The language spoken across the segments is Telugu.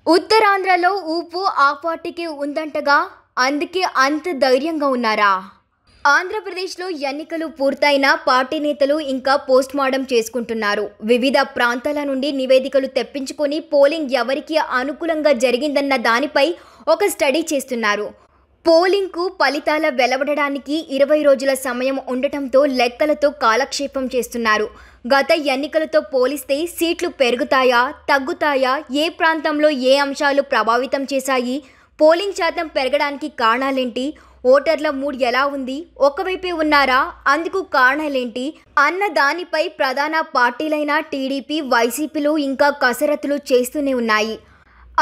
ఉత్తరాంధ్రలో ఊపు ఆ పార్టీకి ఉందంటగా, అందుకే అంత ధైర్యంగా ఉన్నారా? ఆంధ్రప్రదేశ్లో ఎన్నికలు పూర్తయిన పార్టీ నేతలు ఇంకా పోస్ట్మార్టం చేసుకుంటున్నారు. వివిధ ప్రాంతాల నుండి నివేదికలు తెప్పించుకొని పోలింగ్ ఎవరికి అనుకూలంగా జరిగిందన్న దానిపై ఒక స్టడీ చేస్తున్నారు. పోలింగ్కు ఫలితాల వెలువడడానికి 20 రోజుల సమయం ఉండటంతో లెక్కలతో కాలక్షేపం చేస్తున్నారు. గత ఎన్నికలతో పోలిస్తే సీట్లు పెరుగుతాయా, తగ్గుతాయా, ఏ ప్రాంతంలో ఏ అంశాలు ప్రభావితం చేశాయి, పోలింగ్ శాతం పెరగడానికి కారణాలేంటి, ఓటర్ల మూడ్ ఎలా ఉంది, ఒకవైపే ఉన్నారా, అందుకు కారణాలేంటి అన్న దానిపై ప్రధాన పార్టీలైన టీడీపీ, వైసీపీలు ఇంకా కసరత్తులు చేస్తూనే ఉన్నాయి.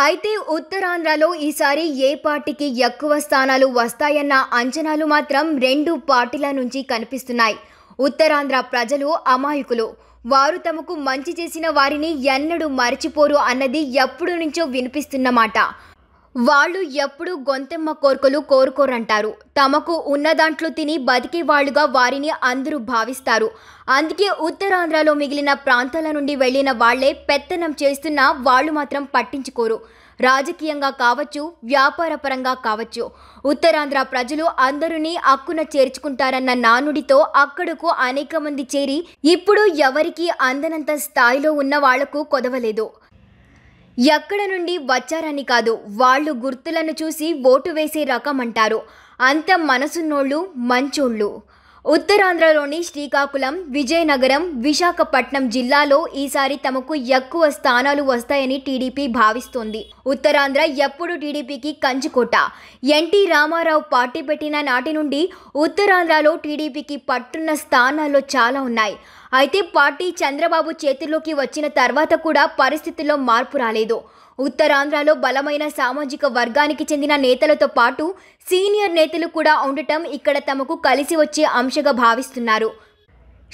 అయితే ఉత్తరాంధ్రలో ఈసారి ఏ పార్టీకి ఎక్కువ స్థానాలు వస్తాయన్న అంచనాలు మాత్రం రెండు పార్టీల నుంచి కనిపిస్తున్నాయి. ఉత్తరాంధ్ర ప్రజలు అమాయకులు. వారు తమకు మంచి చేసిన వారిని ఎన్నడూ మరచిపోరు అన్నది ఎప్పుడు నుంచో వినిపిస్తున్న మాట. వాళ్ళు ఎప్పుడూ గొంతెమ్మ కోర్కెలు కోరుకోరంటారు. తమకు ఉన్న దాంట్లో తిని బతికే వాళ్లుగా వారిని అందరూ భావిస్తారు. అందుకే ఉత్తరాంధ్రలో మిగిలిన ప్రాంతాల నుండి వెళ్లిన వాళ్లే పెత్తనం చేస్తున్నా వాళ్ళు మాత్రం పట్టించుకోరు. రాజకీయంగా కావచ్చు, వ్యాపారపరంగా కావచ్చు, ఉత్తరాంధ్ర ప్రజలు అందరినీ అక్కున చేర్చుకుంటారన్న నానుడితో అక్కడకు అనేక మంది చేరి ఇప్పుడు ఎవరికి అందనంత స్థాయిలో ఉన్న వాళ్లకు కొదవలేదు. ఎక్కడ నుండి వచ్చారని కాదు, వాళ్ళు గుర్తులను చూసి ఓటు వేసే రకం అంటారు. అంత మనసున్నోళ్ళు, మంచోళ్ళు. ఉత్తరాంధ్రలోని శ్రీకాకుళం, విజయనగరం, విశాఖపట్నం జిల్లాలో ఈసారి తమకు ఎక్కువ స్థానాలు వస్తాయని టీడీపీ భావిస్తోంది. ఉత్తరాంధ్ర ఎప్పుడు టీడీపీకి కంచుకోట. ఎన్టీ రామారావు పార్టీ పెట్టిన నాటి నుండి ఉత్తరాంధ్రలో టీడీపీకి పట్టున్న స్థానాల్లో చాలా ఉన్నాయి. అయితే పార్టీ చంద్రబాబు చేతుల్లోకి వచ్చిన తర్వాత కూడా పరిస్థితుల్లో మార్పు రాలేదు. ఉత్తరాంధ్రలో బలమైన సామాజిక వర్గానికి చెందిన నేతలతో పాటు సీనియర్ నేతలు కూడా ఉండటం ఇక్కడ తమకు కలిసి వచ్చే అంశంగా భావిస్తున్నారు.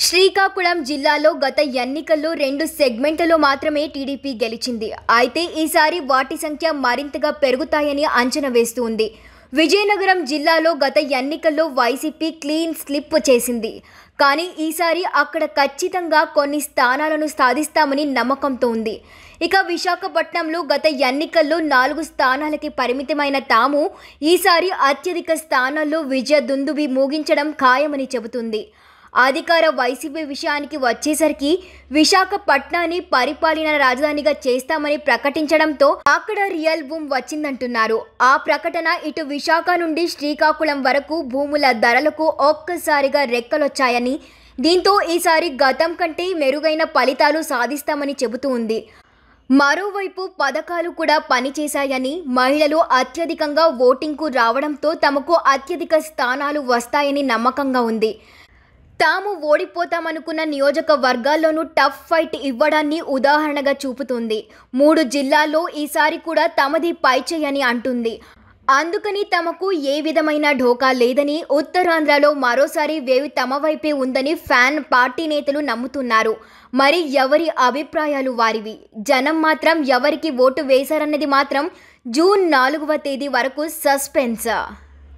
శ్రీకాకుళం జిల్లాలో గత ఎన్నికల్లో 2 సెగ్మెంట్లలో మాత్రమే టీడీపీ గెలిచింది. అయితే ఈసారి వాటి సంఖ్య మరింతగా పెరుగుతాయని అంచనా వేస్తుంది. విజయనగరం జిల్లాలో గత ఎన్నికల్లో వైసీపీ క్లీన్ స్లిప్ చేసింది. కానీ ఈసారి అక్కడ ఖచ్చితంగా కొన్ని స్థానాలను సాధిస్తామని నమ్మకంతో ఉంది. ఇక విశాఖపట్నంలో గత ఎన్నికల్లో 4 స్థానాలకి పరిమితమైన తాము ఈసారి అత్యధిక స్థానాల్లో విజయ దుందుబి మోగించడం ఖాయమని చెబుతుంది. అధికార వైసీపీ విషయానికి వచ్చేసరికి విశాఖపట్నాన్ని పరిపాలనా రాజధానిగా చేస్తామని ప్రకటించడంతో అక్కడ రియల్ బూమ్ వచ్చిందంటున్నారు. ఆ ప్రకటన ఇటు విశాఖ నుండి శ్రీకాకుళం వరకు భూముల ధరలకు ఒక్కసారిగా రెక్కలొచ్చాయని, దీంతో ఈసారి గతం కంటే మెరుగైన ఫలితాలు సాధిస్తామని చెబుతూ ఉంది. మరోవైపు పథకాలు కూడా పనిచేశాయని, మహిళలు అత్యధికంగా ఓటింగ్కు రావడంతో తమకు అత్యధిక స్థానాలు వస్తాయని నమ్మకంగా ఉంది. తాము ఓడిపోతామనుకున్న నియోజకవర్గాల్లోనూ టఫ్ ఫైట్ ఇవ్వడాన్ని ఉదాహరణగా చూపుతుంది. 3 జిల్లాల్లో ఈసారి కూడా తమది పైచేయని అంటుంది. అందుకని తమకు ఏ విధమైన ఢోకా లేదని, ఉత్తరాంధ్రలో మరోసారి వేవి తమ వైపే ఉందని ఫ్యాన్ పార్టీ నేతలు నమ్ముతున్నారు. మరి ఎవరి అభిప్రాయాలు వారివి. జనం మాత్రం ఎవరికి ఓటు వేశారన్నది మాత్రం జూన్ 4వ తేదీ వరకు సస్పెన్స్.